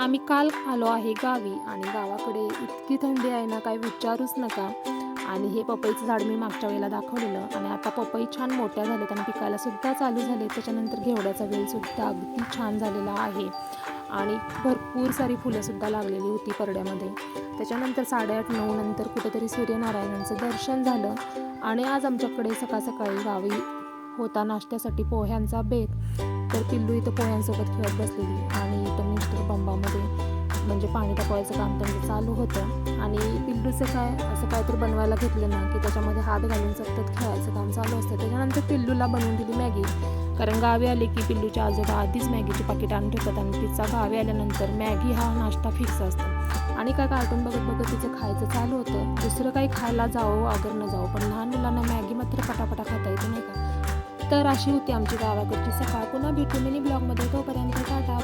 आम्ही काल आलो आहे गावी आणि गावाकडे इतकी थंडी आहे ना, काही विचारूच नका. आणि हे पपईचं झाड मी मागच्या वेळेला दाखवलेलं आणि आता पपई छान मोठ्या झाल्यात आणि पिकायला सुद्धा चालू झाले. त्याच्यानंतर घेवड्याचा वेलसुद्धा अगदी छान झालेला आहे आणि भरपूर सारी फुलंसुद्धा लागलेली होती परड्यामध्ये. त्याच्यानंतर 8:30-9 नंतर कुठेतरी सूर्यनारायणांचं दर्शन झालं आणि आज आमच्याकडे सकाळ सकाळी गावी होता नाश्त्यासाठी पोह्यांचा बेत. तर पिल्लू इथं पोह्यांसोबत खेळत बसलेली आणि इथं मिस्टर बंबामध्ये म्हणजे पाणी तापवायचं काम त्यांचं चालू होतं आणि पिल्लूचं काय असं काहीतरी बनवायला घेतलं ना की त्याच्यामध्ये हात घालून सतत खेळायचं काम चालू असतं. त्याच्यानंतर पिल्लूला बनवून दिली मॅगी, कारण गावी आले की पिल्लूच्या आजोबा आधीच मॅगीची पाकिट आणून ठेवतात आणि तिचा गावी आल्यानंतर मॅगी हा नाश्ता फिक्स असतो. आणि काय कार्टून बघत बघत तिचं खायचं चालू होतं. दुसरं काही खायला जावं अगर न जावं, पण लहान मुलांना मॅगी मात्र पटापटा खाता येते नाही का. तर अशी होती आमची गावाकडची सकाळ. पुन्हा भेटू मिनी ब्लॉगमध्ये. तोपर्यंत टाटा.